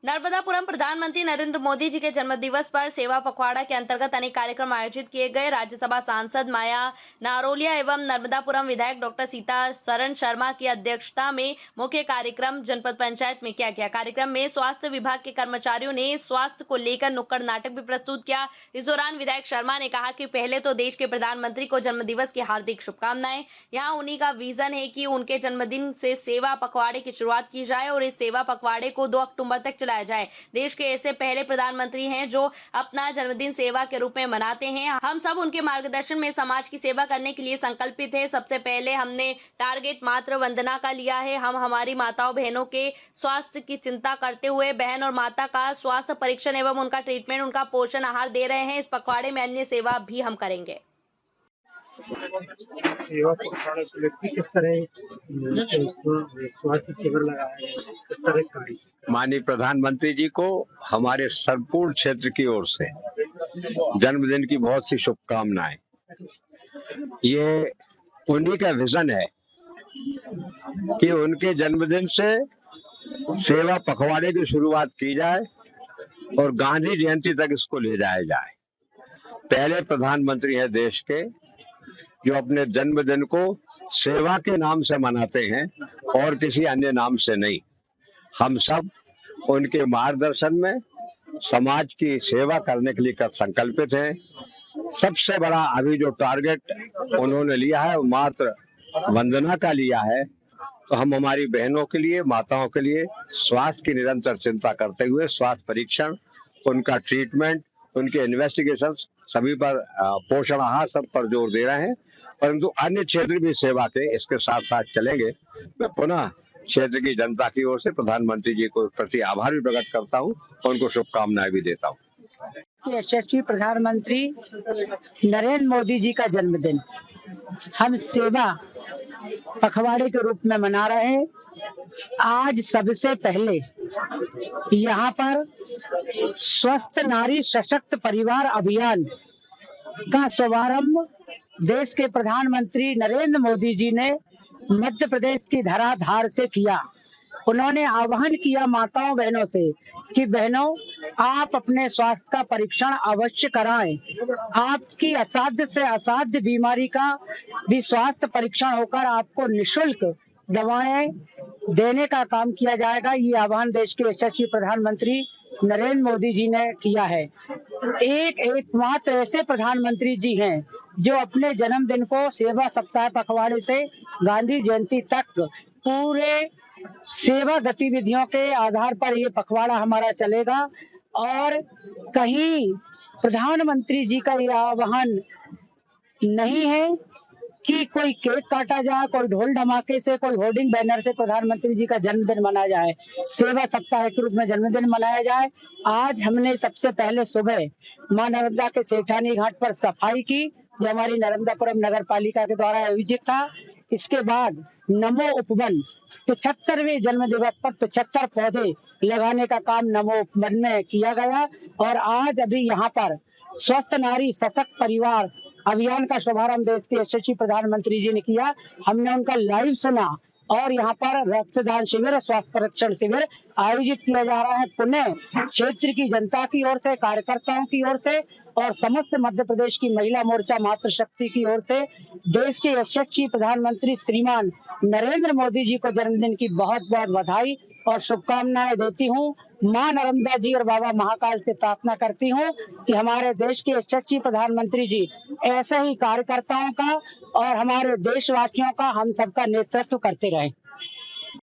नर्मदापुरम प्रधानमंत्री नरेंद्र मोदी जी के जन्मदिवस पर सेवा पखवाड़ा के अंतर्गत अनेक कार्यक्रम आयोजित किए गए। राज्यसभा सांसद माया नारोलिया एवं नर्मदापुरम विधायक डॉक्टर सीता शरण शर्मा की अध्यक्षता में मुख्य कार्यक्रम जनपद पंचायत में किया गया। कार्यक्रम में स्वास्थ्य विभाग के कर्मचारियों ने स्वास्थ्य को लेकर नुक्कड़ नाटक भी प्रस्तुत किया। इस दौरान विधायक शर्मा ने कहा कि पहले तो देश के प्रधानमंत्री को जन्मदिवस की हार्दिक शुभकामनाएं। यहाँ उन्हीं का विजन है कि उनके जन्मदिन से सेवा पखवाड़े की शुरुआत की जाए और इस सेवा पखवाड़े को 2 अक्टूबर तक चलाया जाए। देश के ऐसे पहले प्रधानमंत्री हैं जो अपना जन्मदिन सेवा के रूप में मनाते हैं। हम सब उनके मार्गदर्शन में समाज की सेवा करने के लिए संकल्पित है। सबसे पहले हमने टारगेट मातृ वंदना का लिया है। हम हमारी माताओं बहनों के स्वास्थ्य की चिंता करते हुए बहन और माता का स्वास्थ्य परीक्षण एवं उनका ट्रीटमेंट, उनका पोषण आहार दे रहे हैं। इस पखवाड़े में अन्य सेवा भी हम करेंगे। सेवा पखवाड़ा को लेकर किस तरह स्वास्थ्य शिविर लगाया गया, किस तरह करें? माननीय प्रधानमंत्री जी को हमारे संपूर्ण क्षेत्र की ओर से जन्मदिन की बहुत सी शुभकामनाएं। ये उन्हीं का विजन है कि उनके जन्मदिन से सेवा पखवाड़े की शुरुआत की जाए और गांधी जयंती तक इसको ले जाया जाए। पहले प्रधानमंत्री है देश के जो अपने जन्मदिन को सेवा के नाम से मनाते हैं और किसी अन्य नाम से नहीं। हम सब उनके मार्गदर्शन में समाज की सेवा करने के लिए संकल्पित हैं। सबसे बड़ा अभी जो टारगेट उन्होंने लिया है वो मातृ वंदना का लिया है। तो हम हमारी बहनों के लिए, माताओं के लिए स्वास्थ्य की निरंतर चिंता करते हुए स्वास्थ्य परीक्षण, उनका ट्रीटमेंट, उनके इन्वेस्टिगेशंस सभी पर, पोषण आहार सब पर जोर दे रहे हैं। परंतु अन्य क्षेत्र भी सेवा के इसके साथ साथ चलेंगे। मैं पुनः क्षेत्र की जनता की ओर से प्रधानमंत्री जी को प्रति आभार भी प्रकट करता हूं और उनको शुभकामनाएं भी देता हूं। यशस्वी प्रधानमंत्री नरेंद्र मोदी जी का जन्मदिन हम सेवा पखवाड़े के रूप में मना रहे हैं। आज सबसे पहले यहाँ पर स्वस्थ नारी सशक्त परिवार अभियान का शुभारंभ देश के प्रधानमंत्री नरेंद्र मोदी जी ने मध्य प्रदेश की धराधार से किया। उन्होंने आह्वान किया माताओं बहनों से कि बहनों, आप अपने स्वास्थ्य का परीक्षण अवश्य कराएं। आपकी असाध्य से असाध्य बीमारी का भी स्वास्थ्य परीक्षण होकर आपको निःशुल्क दवाएं देने का काम किया जाएगा। ये आह्वान देश के यशस्वी प्रधानमंत्री नरेंद्र मोदी जी ने किया है। एकमात्र ऐसे प्रधानमंत्री जी हैं जो अपने जन्मदिन को सेवा सप्ताह पखवाड़े से गांधी जयंती तक पूरे सेवा गतिविधियों के आधार पर ये पखवाड़ा हमारा चलेगा। और कहीं प्रधानमंत्री जी का यह आह्वान नहीं है कि कोई केक काटा जाए, कोई ढोल धमाके से, कोई होर्डिंग बैनर से प्रधानमंत्री जी का जन्मदिन मनाया जाए। सेवा सप्ताह के रूप में जन्मदिन मनाया जाए। आज हमने सबसे पहले सुबह मां नर्मदा के सेठानी घाट पर सफाई की, जो हमारी नर्मदापुरम नगर पालिका के द्वारा आयोजित था। इसके बाद नमो उपवन 75वें जन्म दिवस पर 75 पौधे लगाने का काम नमो उपवन में किया गया। और आज अभी यहाँ पर स्वस्थ नारी सशक्त परिवार अभियान का शुभारंभ देश के यशस्वी प्रधानमंत्री जी ने किया। हमने उनका लाइव सुना और यहाँ पर रक्तदान शिविर, स्वास्थ्य परीक्षण शिविर आयोजित किया जा रहा है। पुनः क्षेत्र की जनता की ओर से, कार्यकर्ताओं की ओर से और समस्त मध्य प्रदेश की महिला मोर्चा मातृशक्ति की ओर से देश के यशस्वी प्रधानमंत्री श्रीमान नरेंद्र मोदी जी को जन्मदिन की बहुत बहुत बधाई और शुभकामनाएं देती हूँ। मां नर्मदा जी और बाबा महाकाल से प्रार्थना करती हूँ कि हमारे देश के यशस्वी प्रधानमंत्री जी ऐसे ही कार्यकर्ताओं का और हमारे देशवासियों का, हम सबका नेतृत्व करते रहें।